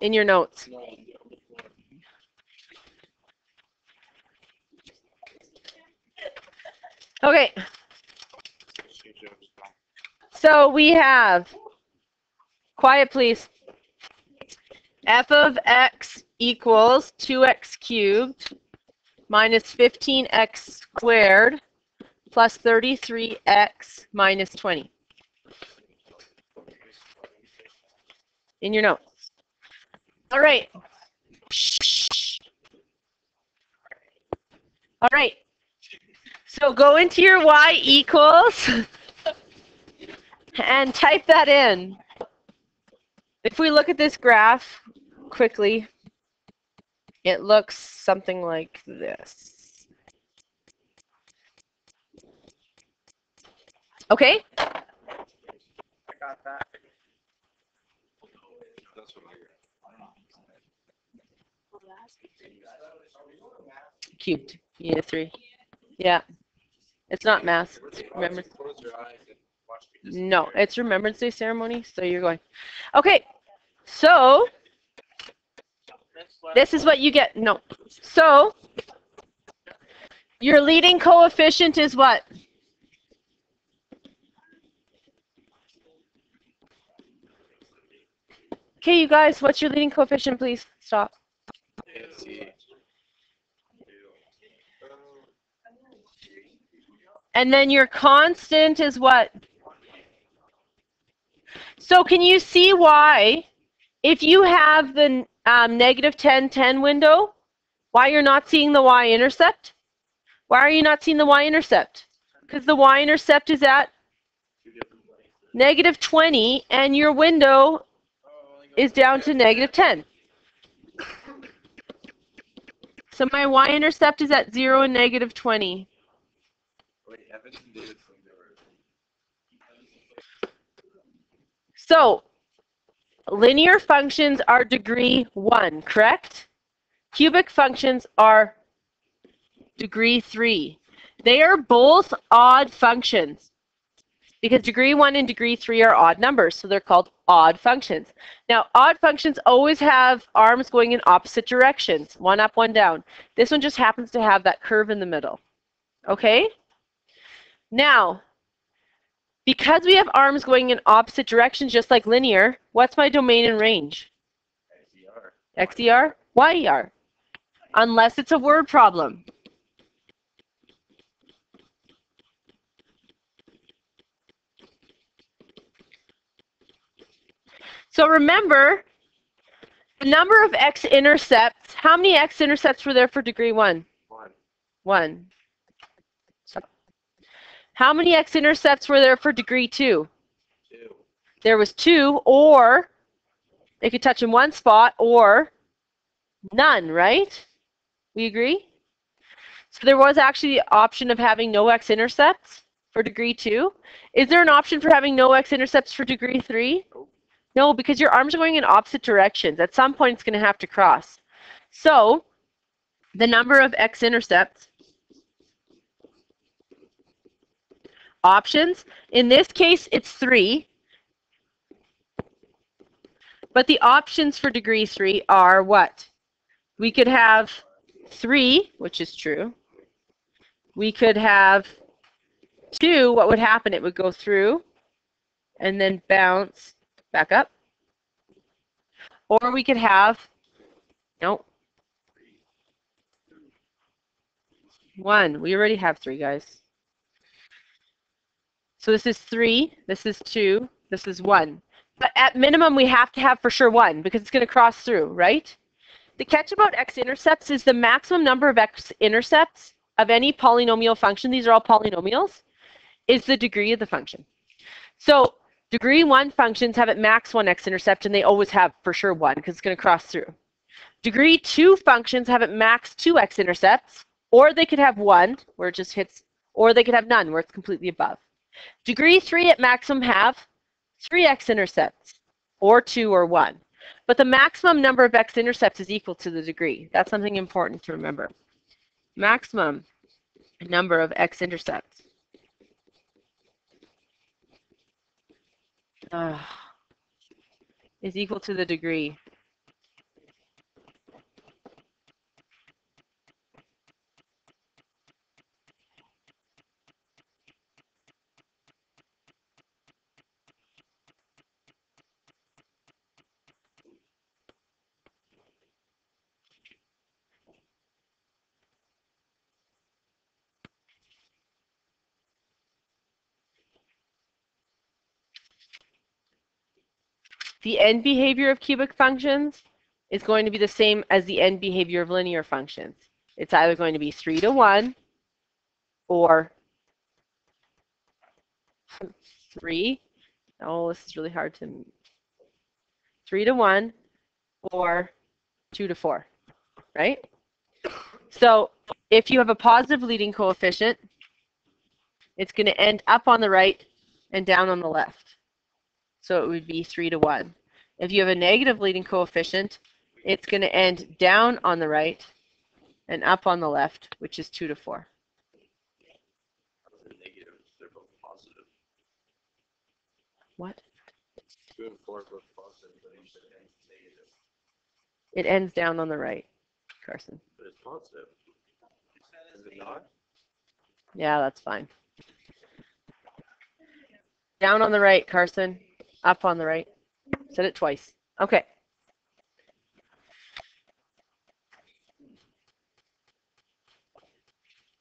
in your notes? Okay. So we have, quiet please, f of x equals 2x cubed minus 15x squared plus 33x minus 20. In your notes. All right. All right. So go into your y equals and type that in. If we look at this graph quickly, it looks something like this. Okay? I got that. Cubed. Yeah, 3. Yeah. It's not math. It's remembrance. No, it's Remembrance Day ceremony, so you're going. Okay. So this is what you get. No. So your leading coefficient is what? Okay, you guys, what's your leading coefficient, please? Stop. And then your constant is what? So can you see why, if you have the negative 10, 10 window, why you're not seeing the y-intercept? Why are you not seeing the y-intercept? Because the y-intercept is at negative 20, and your window is down to negative 10. So my y-intercept is at 0 and negative 20. So linear functions are degree 1, correct? Cubic functions are degree 3. They are both odd functions because degree 1 and degree 3 are odd numbers, so they're called odd functions. Now, odd functions always have arms going in opposite directions, one up, one down. This one just happens to have that curve in the middle. Okay? Now, because we have arms going in opposite directions, just like linear, what's my domain and range? XER? YER. Unless it's a word problem. So remember, the number of x-intercepts, how many x-intercepts were there for degree 1? 1. So, how many x-intercepts were there for degree 2? 2. There was 2, or they could touch in one spot, or none, right? We agree? So there was actually the option of having no x-intercepts for degree 2. Is there an option for having no x-intercepts for degree 3? No, because your arms are going in opposite directions. At some point, it's going to have to cross. So the number of x-intercepts options, in this case, it's 3. But the options for degree 3 are what? We could have 3, which is true. We could have 2. What would happen? It would go through and then bounce back up. Or we could have, no, 1. We already have 3, guys. So this is 3, this is 2, this is 1. But at minimum, we have to have for sure 1 because it's going to cross through, right? The catch about x-intercepts is the maximum number of x-intercepts of any polynomial function, these are all polynomials, is the degree of the function. So degree 1 functions have at max 1 x-intercept, and they always have for sure 1 because it's going to cross through. Degree 2 functions have at max 2 x-intercepts, or they could have 1 where it just hits, or they could have none where it's completely above. Degree 3 at maximum have 3 x-intercepts, or 2 or 1. But the maximum number of x-intercepts is equal to the degree. That's something important to remember. Maximum number of x-intercepts is equal to the degree. the end behavior of cubic functions is going to be the same as the end behavior of linear functions. It's either going to be 3 to 1 or 3. Oh, this is really hard to. 3 to 1 or 2 to 4, right? So if you have a positive leading coefficient, it's going to end up on the right and down on the left. So it would be 3 to 1. If you have a negative leading coefficient, it's going to end down on the right and up on the left, which is 2 to 4. Negative, they're both positive. What? 2 and 4 are both positive, but each ends negative. It ends down on the right, Carson. But it's positive. Is it not? Yeah, that's fine. Down on the right, Carson. Up on the right. Said it twice. Okay.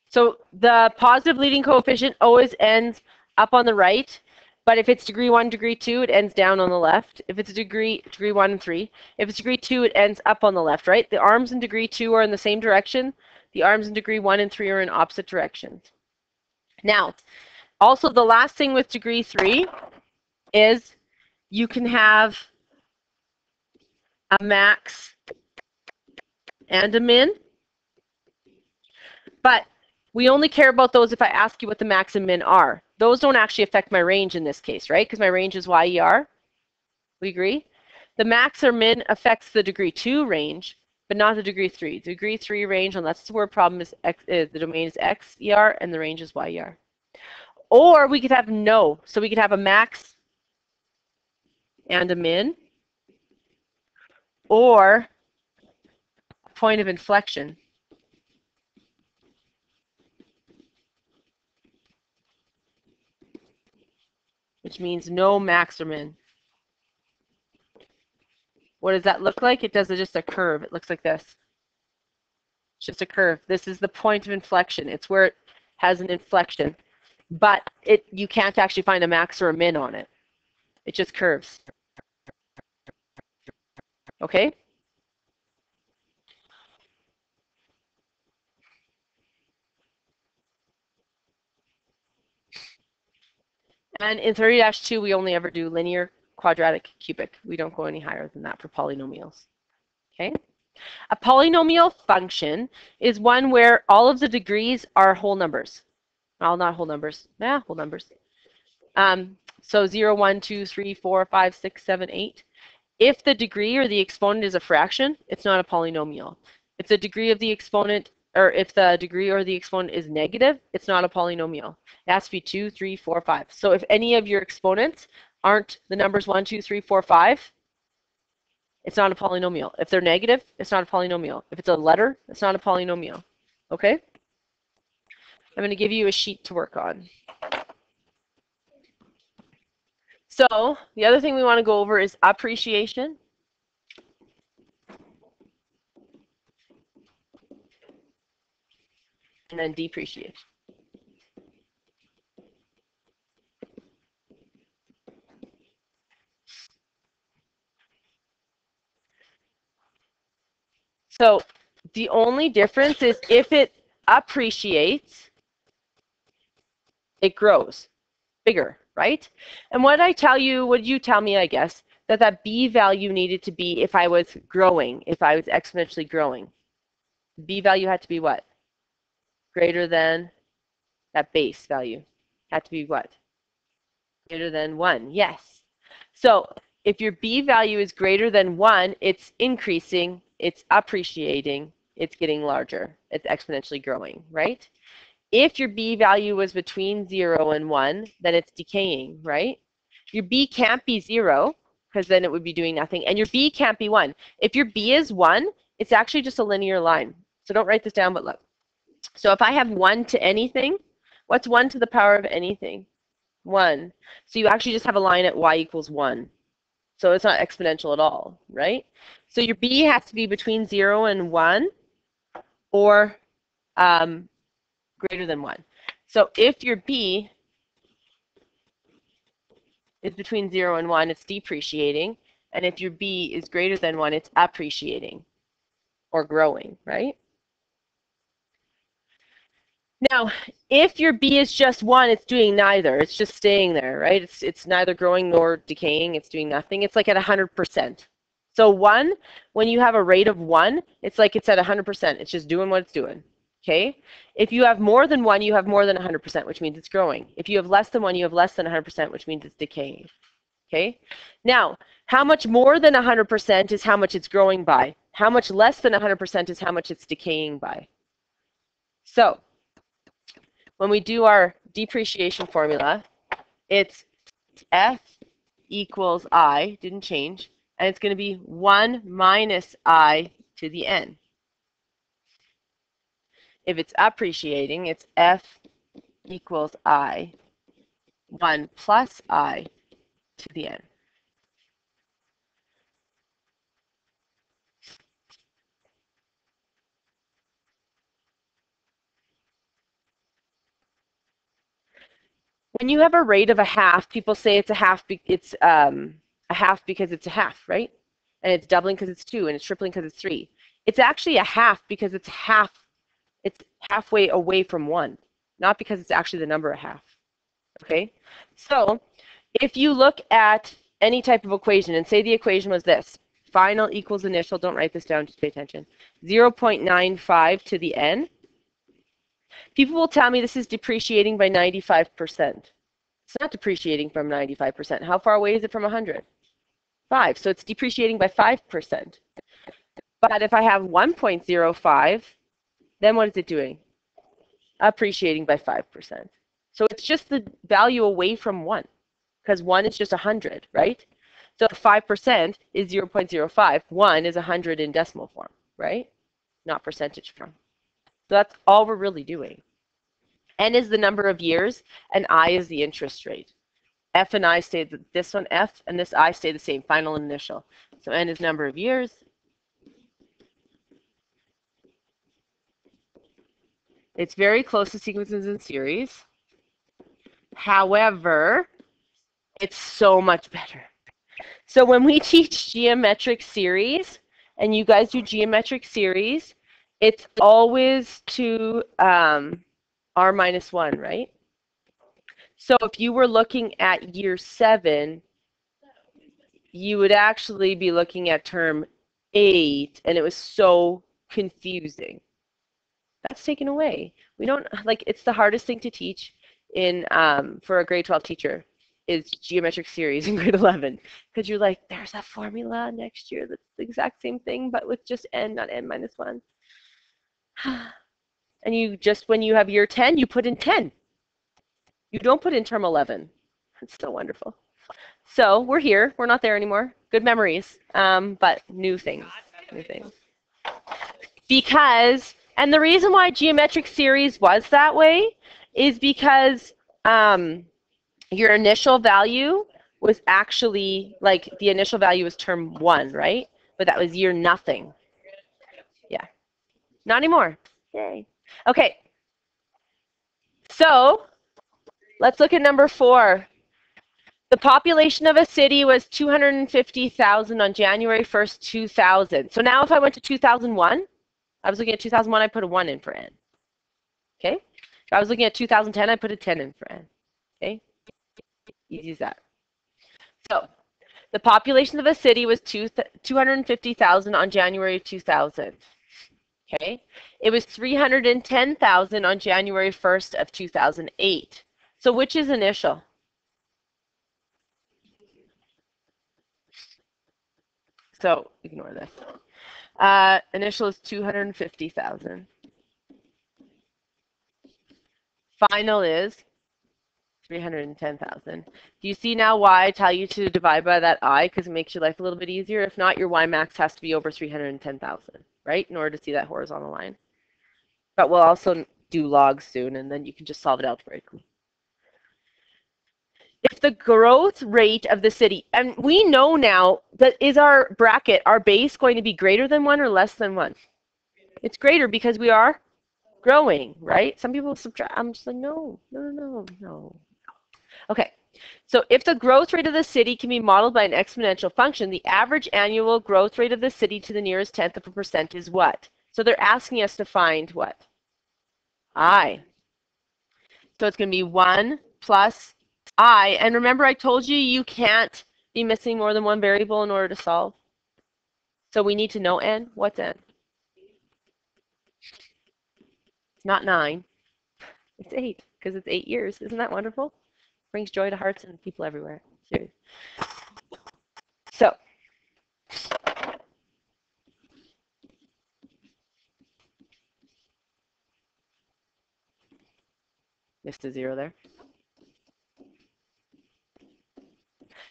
So the positive leading coefficient always ends up on the right, but if it's degree 1, degree 2, it ends down on the left. If it's degree 1 and 3, if it's degree 2, it ends up on the left, right? The arms in degree 2 are in the same direction. The arms in degree 1 and 3 are in opposite directions. Now, also the last thing with degree 3 is you can have a max and a min, but we only care about those if I ask you what the max and min are. Those don't actually affect my range in this case, right? Because my range is YER. We agree? The max or min affects the degree 2 range, but not the degree 3. The degree 3 range, unless the word problem is X, the domain is XER and the range is YER. Or we could have no. So we could have a max and a min, or a point of inflection. Which means no max or min. What does that look like? It does just a curve. It looks like this. It's just a curve. This is the point of inflection. It's where it has an inflection. But you can't actually find a max or a min on it. It just curves. Okay? And in 30-2, we only ever do linear, quadratic, cubic. We don't go any higher than that for polynomials. Okay? A polynomial function is one where all of the degrees are whole numbers. Well, not whole numbers. Yeah, whole numbers. So 0, 1, 2, 3, 4, 5, 6, 7, 8. If the degree or the exponent is a fraction, it's not a polynomial. If the degree of the exponent, or if the degree or the exponent is negative, it's not a polynomial. It has to be 2, 3, 4, 5. So if any of your exponents aren't the numbers 1, 2, 3, 4, 5, it's not a polynomial. If they're negative, it's not a polynomial. If it's a letter, it's not a polynomial. Okay? I'm going to give you a sheet to work on. So the other thing we want to go over is appreciation. And then depreciation. So the only difference is if it appreciates, it grows bigger, right? And what I tell you, what you tell me, I guess, that B value needed to be if I was growing, if I was exponentially growing. B value had to be what? Greater than that base value. Had to be what? Greater than 1, yes. So if your B value is greater than 1, it's increasing, it's appreciating, it's getting larger, it's exponentially growing, right? If your B value was between 0 and 1, then it's decaying, right? Your B can't be 0, because then it would be doing nothing, and your B can't be 1. If your B is 1, it's actually just a linear line. So don't write this down, but look. So if I have 1 to anything, what's 1 to the power of anything? 1. So you actually just have a line at y equals 1. So it's not exponential at all, right? So your B has to be between 0 and 1 or greater than 1. So if your B is between 0 and 1, it's depreciating. And if your b is greater than 1, it's appreciating or growing, right? Now, if your b is just 1, it's doing neither. It's just staying there, right? It's neither growing nor decaying. It's doing nothing. It's like at 100%. So 1, when you have a rate of 1, it's like it's at 100%. It's just doing what it's doing, okay? If you have more than 1, you have more than 100%, which means it's growing. If you have less than 1, you have less than 100%, which means it's decaying, okay? Now, how much more than 100% is how much it's growing by. How much less than 100% is how much it's decaying by. So, when we do our depreciation formula, it's F equals I, didn't change, and it's going to be 1 minus I to the n. If it's appreciating, it's F equals I, 1 plus I to the n. When you have a rate of a half, people say it's a half. It's a half because it's a half, right? And it's doubling because it's 2, and it's tripling because it's 3. It's actually a half because it's half. It's halfway away from 1, not because it's actually the number a half. Okay. So if you look at any type of equation and say the equation was this: final equals initial. Don't write this down. Just pay attention. 0.95 to the n. People will tell me this is depreciating by 95%. It's not depreciating from 95%. How far away is it from 100? 5. So it's depreciating by 5%. But if I have 1.05, then what is it doing? Appreciating by 5%. So it's just the value away from 1, because 1 is just 100, right? So 5% is 0.05. 1 is 100 in decimal form, right? Not percentage form. So that's all we're really doing. N is the number of years, and I is the interest rate. F and I stay, this one F and this I stay the same, final and initial. So N is number of years. It's very close to sequences in series. However, it's so much better. So when we teach geometric series, and you guys do geometric series, it's always to R minus 1, right? So if you were looking at year 7, you would actually be looking at term 8, and it was so confusing. That's taken away. We don't, like, it's the hardest thing to teach in for a grade 12 teacher is geometric series in grade 11, because you're like, there's a formula next year that's the exact same thing, but with just n, not n minus 1. And you just, when you have year 10, you put in 10. You don't put in term 11. It's so wonderful. So we're here. We're not there anymore. Good memories, but new things. New things. Because, and the reason why geometric series was that way is because your initial value was actually, like, the initial value was term 1, right? But that was year nothing. Yeah. Not anymore. Yay. Okay. So let's look at number 4. The population of a city was 250,000 on January 1st, 2000. So now if I went to 2001, I was looking at 2001, I put a 1 in for n. Okay? If I was looking at 2010, I put a 10 in for n. Okay? Easy as that. So the population of a city was 250,000 on January 2000. Okay? It was 310,000 on January 1st of 2008. So which is initial? So ignore this. Initial is 250,000. Final is 310,000. Do you see now why I tell you to divide by that I? Because it makes your life a little bit easier. If not, your Y max has to be over 310,000, right? In order to see that horizontal line. But we'll also do logs soon, and then you can just solve it algebraically. If the growth rate of the city, and we know now that is our bracket, our base, going to be greater than 1 or less than 1? It's greater because we are growing, right? Some people subtract. I'm just like, no. Okay. So if the growth rate of the city can be modeled by an exponential function, the average annual growth rate of the city to the nearest tenth of a percent is what? So they're asking us to find what? I. So it's going to be 1 plus I. And remember I told you you can't be missing more than one variable in order to solve. So we need to know n. What's n? It's not 9. It's 8 because it's 8 years. Isn't that wonderful? Brings joy to hearts and people everywhere. Seriously. So missed a 0 there.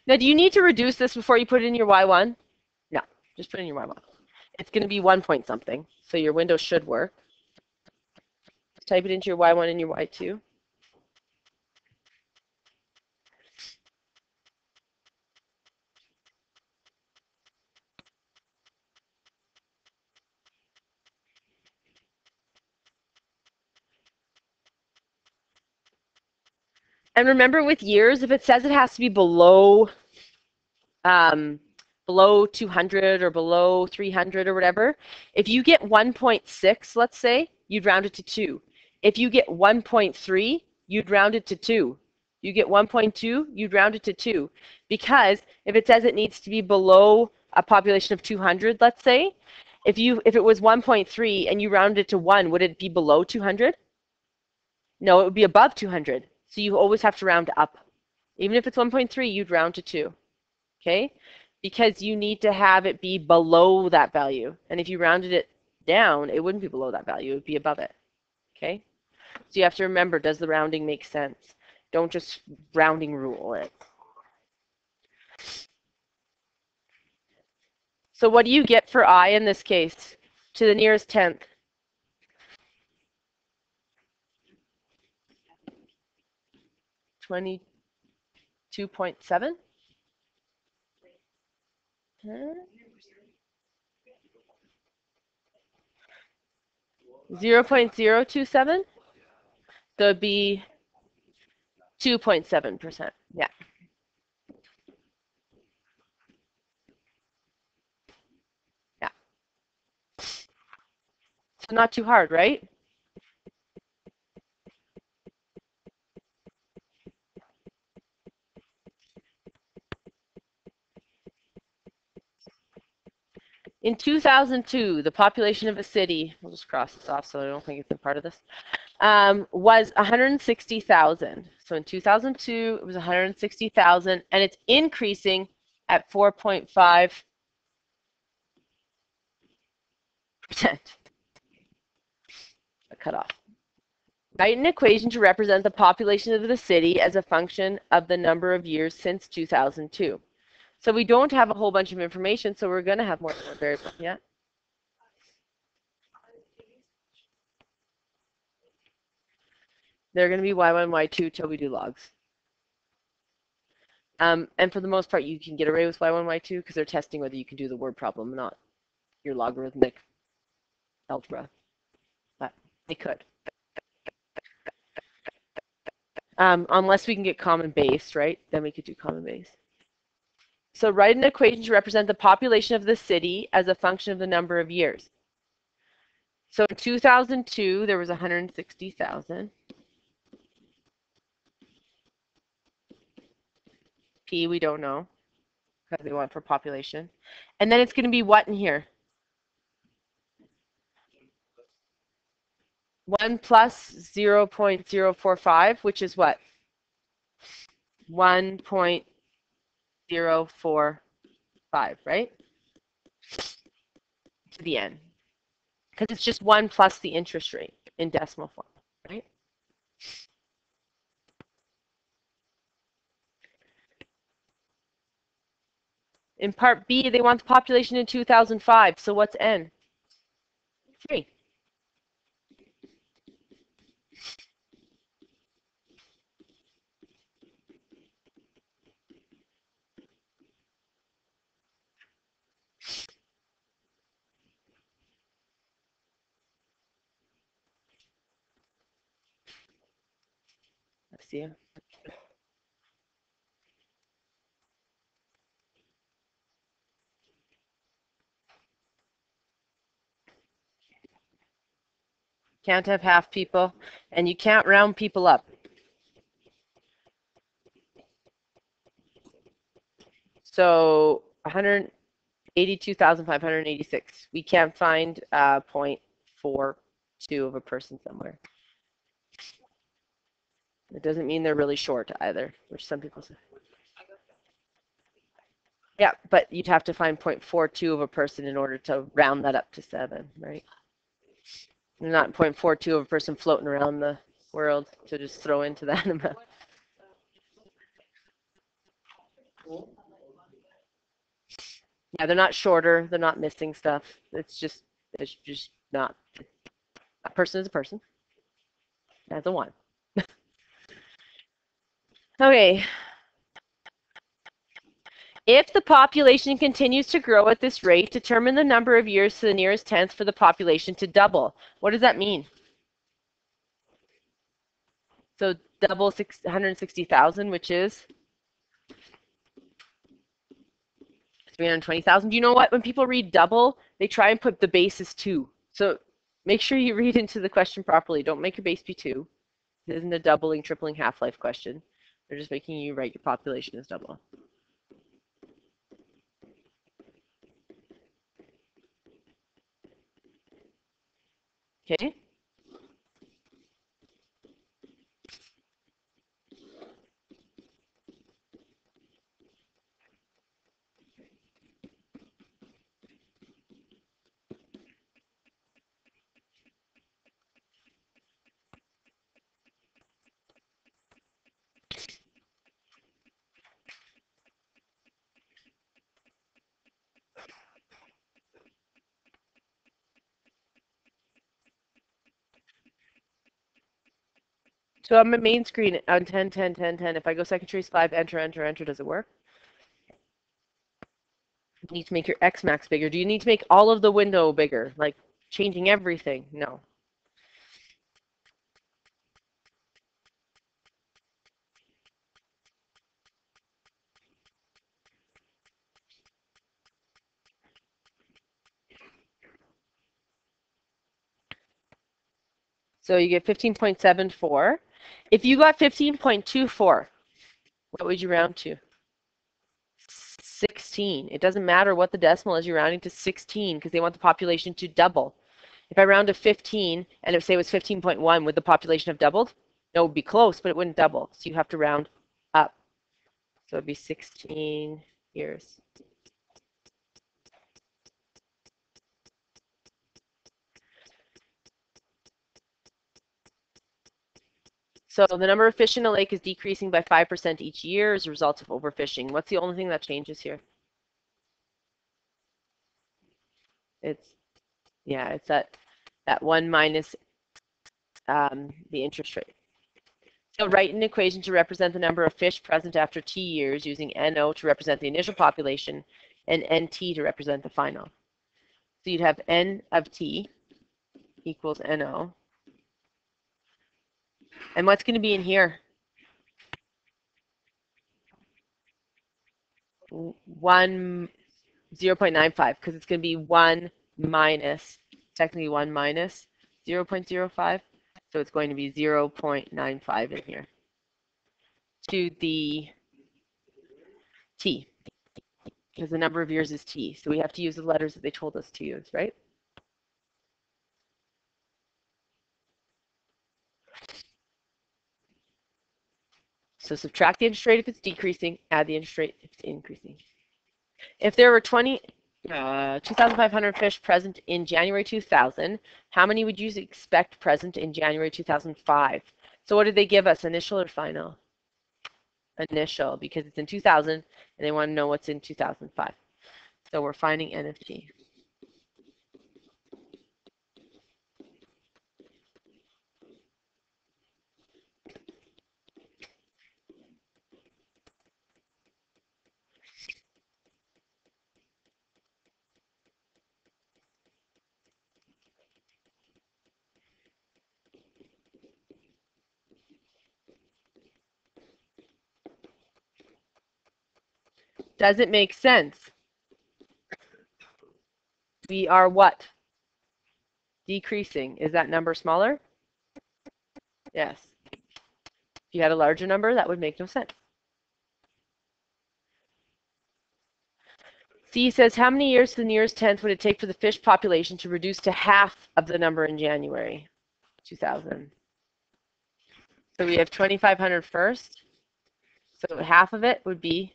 Now, do you need to reduce this before you put it in your y1? No, just put it in your y1. It's going to be 1 point something, so your window should work. Type it into your y1 and your y2. And remember with years, if it says it has to be below 200 or below 300 or whatever, if you get 1.6, let's say, you'd round it to 2. If you get 1.3, you'd round it to 2. You get 1.2, you'd round it to 2. Because if it says it needs to be below a population of 200, let's say, if it was 1.3 and you rounded it to 1, would it be below 200? No, it would be above 200. So you always have to round up. Even if it's 1.3, you'd round to 2. Okay? Because you need to have it be below that value. And if you rounded it down, it wouldn't be below that value. It would be above it. Okay? So you have to remember, does the rounding make sense? Don't just rounding rule it. So what do you get for I in this case? To the nearest tenth? 22.7? 0.027? So it'd be 2.7%. Yeah. Yeah. So not too hard, right? In 2002, the population of a city, we'll just cross this off so I don't think it's a part of this, was 160,000. So in 2002, it was 160,000, and it's increasing at 4.5%. A cutoff. Write an equation to represent the population of the city as a function of the number of years since 2002. So we don't have a whole bunch of information, so we're going to have more than one variable. Yeah. They're going to be y1, y2 till we do logs. And for the most part, you can get away with y1, y2 because they're testing whether you can do the word problem, not your logarithmic algebra. But they could. Unless we can get common base, right? Then we could do common base. So write an equation to represent the population of the city as a function of the number of years. So in 2002, there was 160,000. P, we don't know because they want for population. And then it's going to be what in here? 1 plus 0.045, which is what? 1.045, right? To the n. Because it's just 1 plus the interest rate in decimal form, right? In part B, they want the population in 2005. So what's n? 3. Let's see. Can't have half people, and you can't round people up. So 182,586. We can't find 0.42 of a person somewhere. It doesn't mean they're really short either, which some people say. Yeah, but you'd have to find 0.42 of a person in order to round that up to 7, right? Not 0.42 of a person floating around the world to just throw into that amount. Yeah, they're not shorter. They're not missing stuff. It's just not. A person is a person. That's a 1. Okay. If the population continues to grow at this rate, determine the number of years to the nearest tenth for the population to double. What does that mean? So double 160,000, which is 320,000. Do you know what? When people read double, they try and put the base as 2. So make sure you read into the question properly. Don't make your base be 2. It isn't a doubling, tripling, half-life question. They're just making you write your population as double. Okay? So on my main screen on 10, 10, 10, 10, if I go second trace 5, enter, enter, enter, does it work? You need to make your X max bigger. Do you need to make all of the window bigger? Like changing everything? No. So you get 15.74. If you got 15.24, what would you round to? 16. It doesn't matter what the decimal is, you're rounding to 16 because they want the population to double. If I round to 15 and if say it was 15.1, would the population have doubled? No, it would be close, but it wouldn't double. So you have to round up. So it'd be 16 years. So the number of fish in a lake is decreasing by 5% each year as a result of overfishing. What's the only thing that changes here? It's, yeah, it's that 1 minus the interest rate. So write an equation to represent the number of fish present after t years using NO to represent the initial population and NT to represent the final. So you'd have N of t equals NO. And what's going to be in here? 0.95, because it's going to be 1 minus, technically 1 minus 0.05. So it's going to be 0.95 in here to the t, because the number of years is t. So we have to use the letters that they told us to use, right? So subtract the interest rate if it's decreasing, add the interest rate if it's increasing. If there were 2,500 fish present in January 2000, how many would you expect present in January 2005? So what did they give us, initial or final? Initial, because it's in 2000 and they want to know what's in 2005. So we're finding N of t. Does it make sense? We are what? decreasing. Is that number smaller? Yes. If you had a larger number, that would make no sense. C says, how many years to the nearest tenth would it take for the fish population to reduce to half of the number in January 2000? So we have 2,500 first. So half of it would be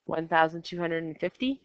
1,250.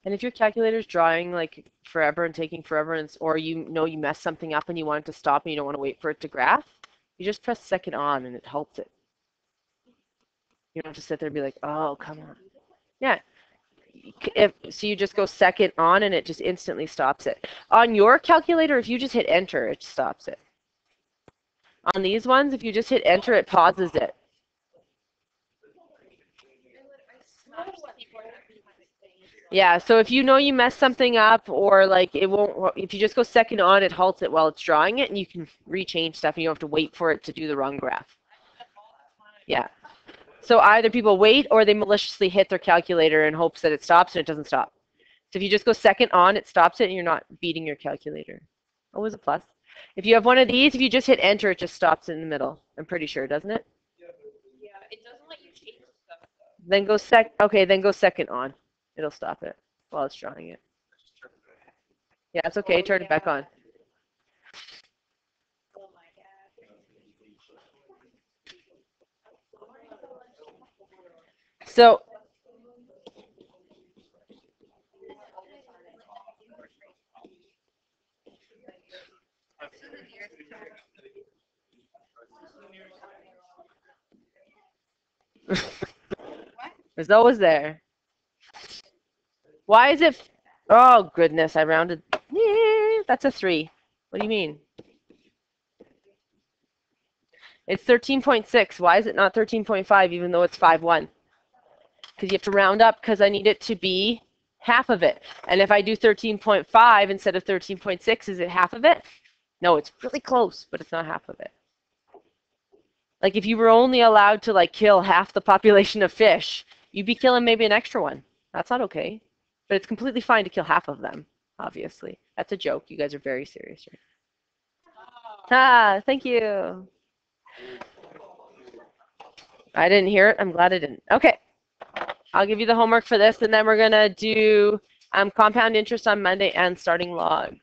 And if your calculator's drawing like forever and taking forever, and or you know you messed something up and you want it to stop and you don't want to wait for it to graph, you just press second on and it helps it. You don't have to sit there and be like, oh, come on. Yeah. So you just go second on and it just instantly stops it. On your calculator, if you just hit enter, it stops it. On these ones, if you just hit enter, it pauses it. Yeah, so if you know you messed something up or like it won't, if you just go second on, it halts it while it's drawing it and you can rechange stuff and you don't have to wait for it to do the wrong graph. Yeah. So either people wait or they maliciously hit their calculator in hopes that it stops and it doesn't stop. So if you just go second on, it stops it and you're not beating your calculator. Always a plus. If you have one of these, if you just hit enter, it just stops in the middle. I'm pretty sure, doesn't it? Yeah, it doesn't let you change stuff though. Then go second on. It'll stop it while it's drawing it. Yeah, it's okay. Turn it back on. Oh my God. So it's always there. Why is it? Oh, goodness. I rounded. That's a 3. What do you mean? It's 13.6. Why is it not 13.5 even though it's 5.1? Because you have to round up because I need it to be half of it. And if I do 13.5 instead of 13.6, is it half of it? No, it's really close, but it's not half of it. Like if you were only allowed to like kill half the population of fish, you'd be killing maybe an extra one. That's not okay. But it's completely fine to kill half of them, obviously. That's a joke. You guys are very serious right now. Ah, thank you. I didn't hear it. I'm glad I didn't. Okay. I'll give you the homework for this, and then we're going to do compound interest on Monday and starting log.